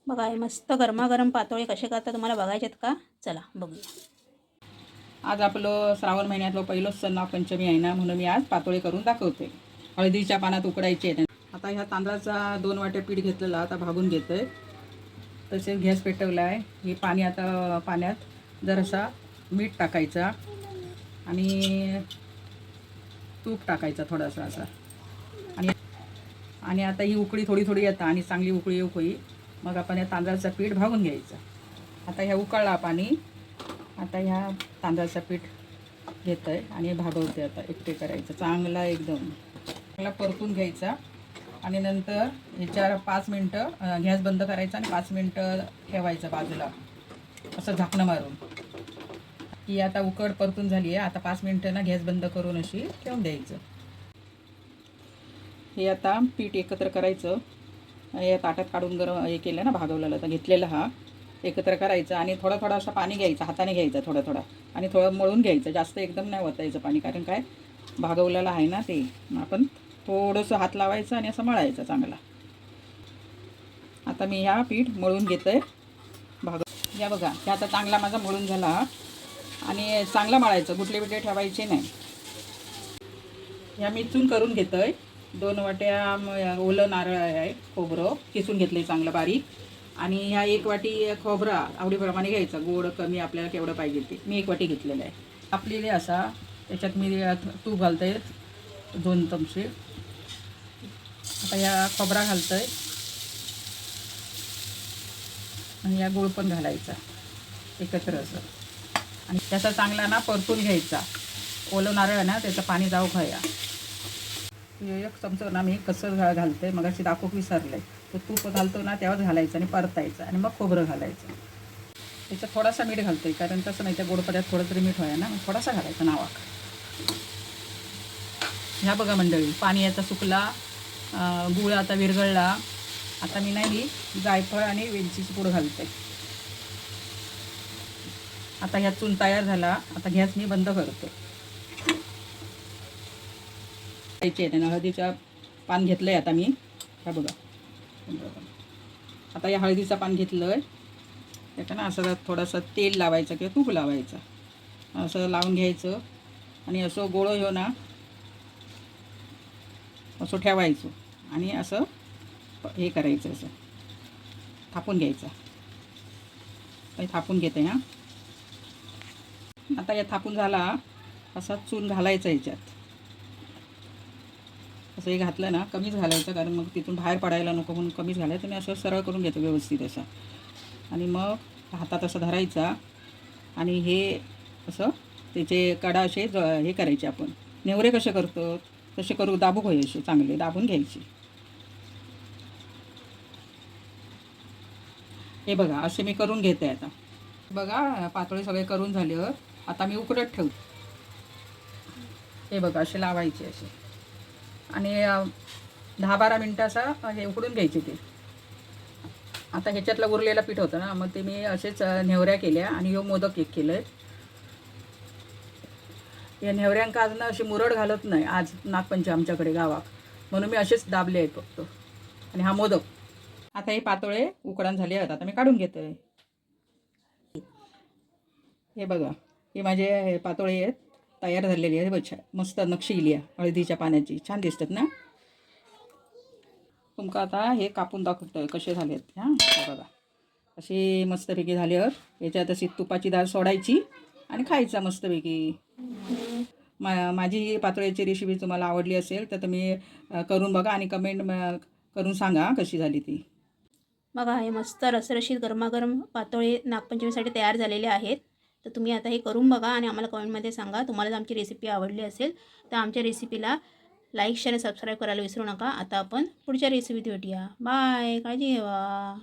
बघा हे मस्त गरमागरम पातोळे कसे करतात तुम्हाला बघायचेत का? चला बघूया. आज आपलं श्रावण महिन्यातलं पहिलंच सण नागपंचमी आहे ना, म्हणून मी आज पातोळे करून दाखवते. हळदीच्या पानात उकडायचे आहेत. आता ह्या तांदळाचा 2 वाट्या पीठ घेतलेला आता भागून घेतोय. तसेच गॅस पेटवला आहे. हे पाणी आता पाण्यात जरासा मीठ टाकायचा आणि तूप टाकायचा थोडासा असा आणि आता ही उकळी थोडी थोडी येतं आणि चांगली उकळी उकळी मग आपण या तांदळाचं पीठ भागून घ्यायचं. आता ह्या उकळला पाणी, आता ह्या तांदळाचं पीठ घेतं आहे आणि भागवते. आता एकटे करायचं चांगला एकदम चांगला परतून घ्यायचा आणि नंतर ह्याच्यावर 5 मिनटं गॅस बंद करायचा आणि 5 मिनटं ठेवायचं बाजूला असं झाकणं मारून. ही आता उकड परतून झाली आहे. आता 5 मिनटं ना गॅस बंद करून अशी ठेवून द्यायचं. हे आता पीठ एकत्र करायचं. या ताटात काढून गरम हे केलं ना भागवलेलं तर घेतलेलं हा एकत्र करायचं आणि थोडा थोडा असं पाणी घ्यायचं, हाताने घ्यायचं थोडं थोडं आणि थोडं मळून घ्यायचं. जास्त एकदम नाही ओतायचं पाणी, कारण काय भागवलेलं आहे ना ते. आपण थोडंसं हात लावायचं आणि असं मळायचं चांगला. आता मी ह्या पीठ मळून घेतोय या बघा. हे आता चांगला माझा मळून झाला आणि चांगला मळायचं, गुटले बिटले ठेवायचे नाही. ह्या मी चून करून घेतोय. 2 वाट्या ओलं नारळ आहे, खोबरं किसून घेतलं चांगलं बारीक आणि ह्या 1 वाटी खोबरा आवडीप्रमाणे घ्यायचा. गोड कमी आपल्याला केवढं पाहिजे ते. मी 1 वाटी घेतलेलं आहे. आपलेले असा त्याच्यात मी तूप घालतोय 2 चमचे. आता या खोबरा घालतोय आणि या गूळ पण घालायचा एकत्र असं आणि त्याचा चांगला ना परतून घ्यायचा. ओलं नारळ ना त्याचं पाणी जाऊ खाया. 1 चमचा ना मी कसं घालते मग अशी दाखवूक विसरले. तो तूप घालतो ना तेव्हाच घालायचं आणि परतायचं आणि मग खोबरं घालायचं. त्याच्यात थोडासा मीठ घालतोय, कारण तसं नाही त्या गोड पदार्थ थोडं तरी मीठ व्हाय ना, मग थोडासा घालायचा नावाक. ह्या बघा मंडळी, पाणी याचा सुकला, गूळ आता विरघळला. आता मी नाही जायफळ आणि वेलचीची पूड घालते. आता ह्या चून तयार झाला. आता गॅस मी बंद करतो. हळदीचा पान घेतलंय आता मी. हा बघा, आता या हळदीचं पान घेतलंय. त्याचं ना असं थोडंसं तेल लावायचं किंवा तूप लावायचं, असं लावून घ्यायचं आणि असं गोळं घेऊ ना असं ठेवायचं आणि असं हे करायचं, असं थापून घ्यायचं. थापून घेते हां. आता या थापून झाला असा चून घालायचा ह्याच्यात. असं हे घातलं ना कमीच घालायचं, कारण मग तिथून बाहेर पडायला नको म्हणून कमीच घालायचं. आणि असं सरळ करून घेतो व्यवस्थित असं आणि मग हातात असं धरायचा आणि हे असं त्याचे कडा असे हे करायचे. आपण नेवरे कसे करतो तसे करू, दाबू होय असे चांगले दाबून घ्यायचे. हे बघा असे मी करून घेते. आता बघा पातोळे सगळे करून झाल्यावर आता मी उकडत ठेवते. हे बघा असे लावायचे असे आणि 10-12 मिनटं असं हे उकडून घ्यायचे ते. आता ह्याच्यातलं उरलेलं पीठ होतं ना, मग ते मी असेच नेवऱ्या केल्या आणि ह्यो मोदक एक केलं आहे. या नेवऱ्यांका आज ना अशी मुरड घालत नाही आज नागपंचमी आमच्याकडे गावात, म्हणून मी असेच दाबले आहेत फक्त. आणि हा मोदक. आता हे पातोळे उकडण झाले आहेत. आता मी काढून घेतोय. हे बघा, हे माझे पातोळे आहेत, तयार झालेली आहे. बघा मस्त नक्षी इली आहे हळदीच्या पाण्याची, छान दिसतात ना. तुमका आता हे कापून दाखवतोय कसे झालेत. हां बघा अशी मस्तपैकी झाल्यावर याच्यात अशी तुपाची डाळ सोडायची आणि खायचा मस्तपैकी. माझी ही पातोळ्याची रेसिपी तुम्हाला आवडली असेल तर तुम्ही करून बघा आणि कमेंट करून सांगा कशी झाली ती. बघा हे मस्त रसरशीत गरमागरम पातोळे नागपंचमीसाठी तयार झालेले आहेत. तर तुम्ही आता हे करून बघा आणि आम्हाला कमेंटमध्ये सांगा. तुम्हाला जर आमची रेसिपी आवडली असेल तर आमच्या रेसिपीला लाईक शेअर आणि सबस्क्राईब करायला विसरू नका. आता आपण पुढच्या रेसिपीत भेटूया. बाय, काळजी घ्या.